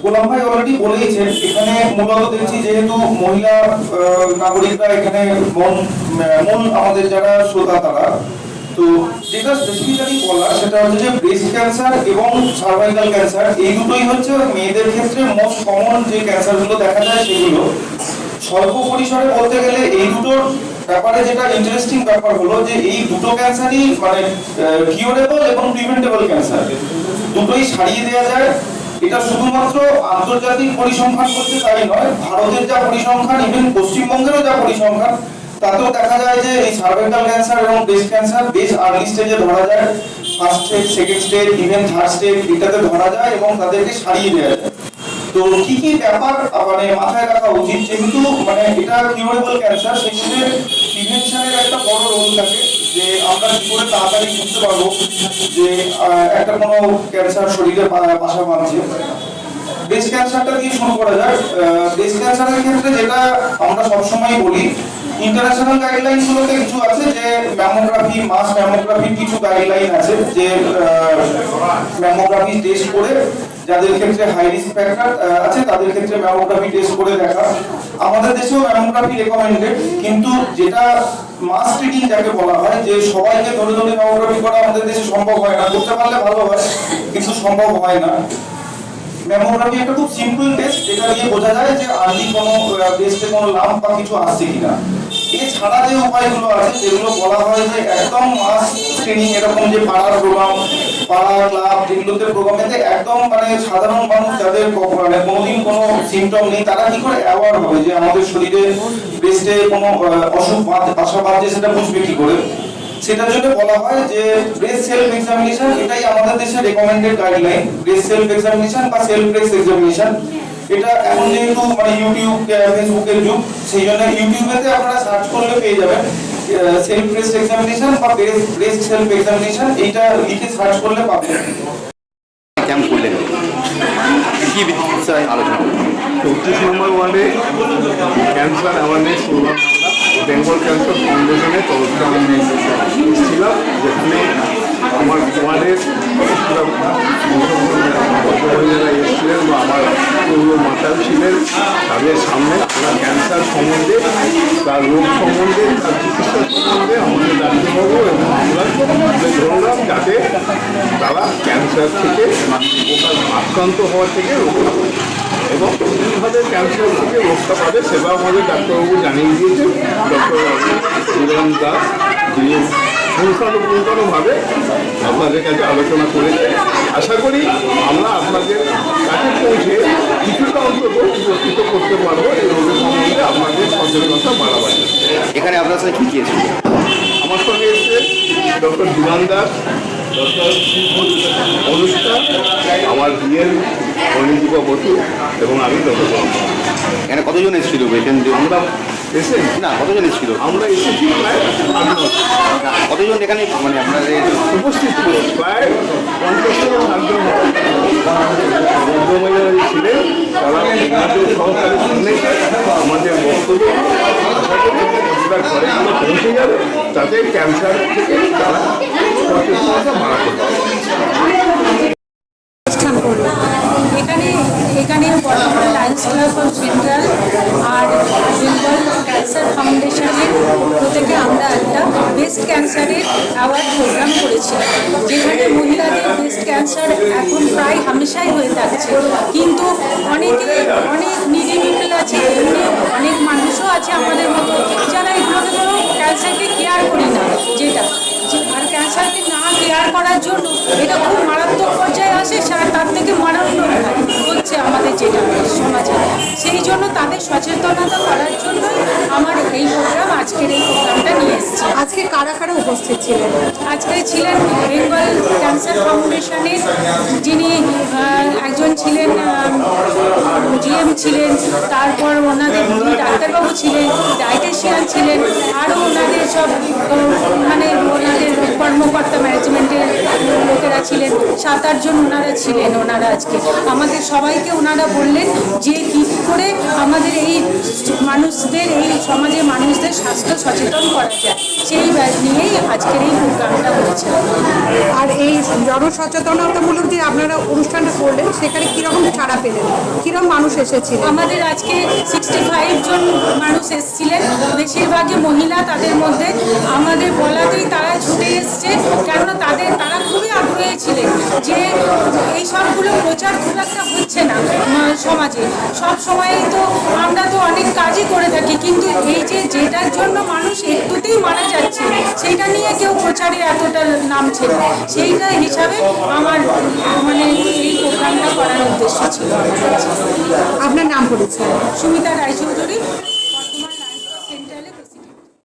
গোলাম ভাই অলরেডি বলেইছেন, এখানে মূলত দেখছি যেহেতু মহিলা নাগরিকরা এখানে মূল আমাদের যারা শ্রোতা তারা, তো যেটা স্পেসিফিক্যালি বলা সেটা হচ্ছে যে ব্রেস্ট ক্যান্সার এবং সার্ভাইকাল ক্যান্সার এই দুটোই হচ্ছে মেয়েদের ক্ষেত্রে মোস্ট কমন যে ক্যান্সারগুলো দেখা যায় সেগুলো। স্বল্প পরিসরে বলতে গেলে এই দুটোর ব্যাপারে যেটা ইন্টারেস্টিং ব্যাপার হলো যে এই দুটো ক্যান্সারই মানে কিউরেবল এবং প্রিভেন্টেবল ক্যান্সার, দুটোই সারিয়ে দেওয়া যায়। এটা শুধুমাত্র আন্তর্জাতিক পরিসংখ্যান বলতে তাই নয়, ভারতের যা পরিসংখ্যান, ইভেন পশ্চিমবঙ্গেরও যা পরিসংখ্যান, তাতেও দেখা যায় যে এই সার্ভাইকাল ক্যান্সার এবং ব্রেস্ট ক্যান্সার বেশ আর্লি স্টেজে ধরা যায়, first stage, second stage, even third stage এটাতে ধরা যায় এবং তাদেরকে সারিয়ে দেওয়া যায়। তো কি কি ব্যাপার মানে মাথায় রাখা উচিত, যেহেতু মানে এটা কিউরেবল ক্যান্সার, সেক্ষেত্রে প্রিভেনশনের একটা বড় রোল থাকে, যে আমরা কি করে তাড়াতাড়ি বুঝতে পারবো যে একটা কোনো ক্যান্সার শরীরে বাসা বাঁধছে। ব্রেস্ট ক্যান্সারটা দিয়ে শুরু করা যায়। ব্রেস্ট ক্যান্সারের ক্ষেত্রে যেটা আমরা সবসময় বলি, ইন্টারন্যাশনাল গাইডলাইন গুলোতে কিছু আছে যে ম্যামোগ্রাফি, মাস ম্যামোগ্রাফির কিছু গাইডলাইন আছে, যে ম্যামোগ্রাফি টেস্ট করে যাদের ক্ষেত্রে হাই রিস্ক ফ্যাক্টর আছে তাদের ক্ষেত্রে ম্যামোগ্রাফি টেস্ট করে দেখা। আমাদের দেশেও ম্যামোগ্রাফি রেকমেন্ডেড, কিন্তু যেটা মাস স্ক্রিনিং যাকে বলা হয়, যে সবাইকে ধরে ধরে ম্যামোগ্রাফি করা আমাদের দেশে সম্ভব হয় না, করতে পারলে ভালো হয় কিন্তু সম্ভব হয় না। ম্যামোগ্রাফি একটা খুব সিম্পল টেস্ট, যেটা দিয়ে বোঝা যায় যে আর্লি কোনো ব্রেস্টে কোনো লাম্প বা কিছু আসছে কিনা। এছাড়া যে উপায়গুলো আছে যেগুলো বলা হয় যে একদম মাস স্ক্রিনিং, এরকম যে পাড়ার প্রোগ্রাম, পাড়া ক্লাব যেগুলোতে প্রোগ্রামেতে একদম মানে সাধারণ মানুষ যাদের মানে কোনোদিন কোনো সিমটম নেই, তারা কি করে অ্যাওয়ার হবে যে আমাদের শরীরে ব্রেস্টে কোনো অসুখ বাসা বাঁধছে, সেটা বুঝবে কি করে। সেটার জন্য বলা হয় যে ব্রেস্ট সেলফ এক্সামিনেশন, এটাই আমাদের দেশে recommended guideline, breast self examination বা সেলফ ব্রেস্ট এক্সামিনেশন। এটা এখন যেহেতু মানে ইউটিউব ফেসবুকের যুগ, সেই জন্য ইউটিউবেতে আপনারা সার্চ করলে পেয়ে যাবেন সেলফ ব্রেস্ট এক্সামিনেশন বা ব্রেস্ট সেলফ এক্সামিনেশন, এইটা লিখে সার্চ করলে পাবেন। ক্যাম্প করলেন, কি বিষয়ে আলোচনা করলেন? 34 নম্বর ওয়ার্ডে cancer awareness programme Bengal cancer ফাউন্ডেশনের তরফে আমি এসেছিলাম, যেখানে আমার ওয়ার্ডের মহিলারা এসেছিলেন বা আমার পূর্ব মাতাল ছিলেন, তাদের সামনে আমরা ক্যান্সার সম্বন্ধে, তার রোগ সম্বন্ধে, তার চিকিৎসা সম্বন্ধে আমাদের ডাক্তারবাবু এবং আমরা ধরলাম, যাতে তারা ক্যান্সার থেকে আক্রান্ত হওয়া থেকে রক্ষা পাবে এবং কীভাবে ক্যান্সার থেকে রক্ষা পাবে সেটা আমাদের ডাক্তারবাবু জানিয়ে দিয়েছেন। ডক্টর সুরেন দাস, যিনি পুঙ্খানুপুঙ্খানুভাবে আপনাদের কাছে আলোচনা করেছে। আশা করি আমরা আপনাদের কাছে পৌঁছে কিছুটা অন্তত উপকৃত করতে পারবো এই রোগের সম্বন্ধে আপনাদের সচেতনতা বাড়াবার। এখানে আপনার সাথে কি আছে? আমার সঙ্গে এসছে ডক্টর সুরেন দাস, ডক্টর অনুষ্ঠান, আমার বিয়ের অনিদীপা বসু এবং আমি ডক্টর। এখানে কতজন এসেছিল পেশেন্ট? আমরা এসে না, কতজন এসেছিল? আমরা এসেছি প্রায় 8-9। কতজন এখানে মানে আপনাদের উপস্থিত ছিল প্রায় 50 থেকে 60 জন ভদ্রমহিলারা ছিলেন, তারা আমাদের সহকারে শুনেছে আমাদের বক্তব্য। আশা করি ঘরে পৌঁছে যাবে, তাতে ক্যান্সার থেকে তারা সচেতনতা বাড়াতে পারে। এখানে বর্তমান লায়ন্স ক্লাব অফ সেন্ট্রাল আর বেঙ্গল ক্যান্সার ফাউন্ডেশনের পক্ষ থেকে আমরা একটা ব্রেস্ট ক্যান্সারের অ্যাওয়ার্ড প্রোগ্রাম করেছিলাম, যেখানে মহিলাদের ব্রেস্ট ক্যান্সার এখন প্রায় হামেশাই হয়ে থাকছে, কিন্তু অনেক নিডি পিপল আছে, এমনি অনেক মানুষও আছে আমাদের মতো যারা এগুলোকে ধরো ক্যান্সারকে কেয়ার করি না, যেটা আর ক্যান্সারকে না কেয়ার করার জন্য এটা খুব মারাত্মক পর্যায়ে আসে, তার থেকে মারাত্মক হচ্ছে আমাদের যেটা সমাজে। সেই জন্য তাদের সচেতনতা করার জন্য আমার এই প্রোগ্রাম, আজকের এই প্রোগ্রামটা নিয়ে এসেছি। আজকে কারা কারা উপস্থিত ছিলেন? আজকে ছিলেন বেঙ্গল ক্যান্সার ফাউন্ডেশনের যিনি একজন ছিলেন জিএম ছিলেন, তারপর ওনাদের ডাক্তারবাবু ছিলেন, ডায়েটিশিয়ান ছিলেন, আরও ওনাদের সব মানে ওনাদের কর্মকর্তা ম্যানেজমেন্টের লোকেরা ছিলেন, 7-8 জন ওনারা ছিলেন। ওনারা আজকে আমাদের সবাইকে ওনারা বললেন যে কী করে আমাদের এই মানুষদের, এই সমাজের মানুষদের স্বাস্থ্য সচেতন করা যায়, সেই নিয়েই আজকের এই প্রোগ্রামটা হয়েছে। আর এই জনসচেতনতামূলক যে আপনারা অনুষ্ঠানটা করলেন সেখানে কীরকম সাড়া পেলেন, কীরকম মানুষ এসেছিল? আমাদের আজকে 65 জন মানুষ এসেছিলেন, বেশিরভাগই মহিলা। তাদের মধ্যে আমাদের বলাতেই তারা ছুটে এসছে, কেননা তারা খুবই আগ্রহী ছিলেন যে এই সবগুলো প্রচার খুব একটা হচ্ছে না সমাজে। সব সময় তো আমরা তো অনেক কাজই করে থাকি, কিন্তু এই যে যেটার জন্য মানুষ একটুতেই মারা যাচ্ছে সেইটা নিয়ে কেউ প্রচারে এতটা নামছে না, সেইটা হিসাবে আমার মানে এই প্রোগ্রামটা করার উদ্দেশ্য ছিল। আপনার নাম পরিচয়? সুমিতা রায়চৌধুরী।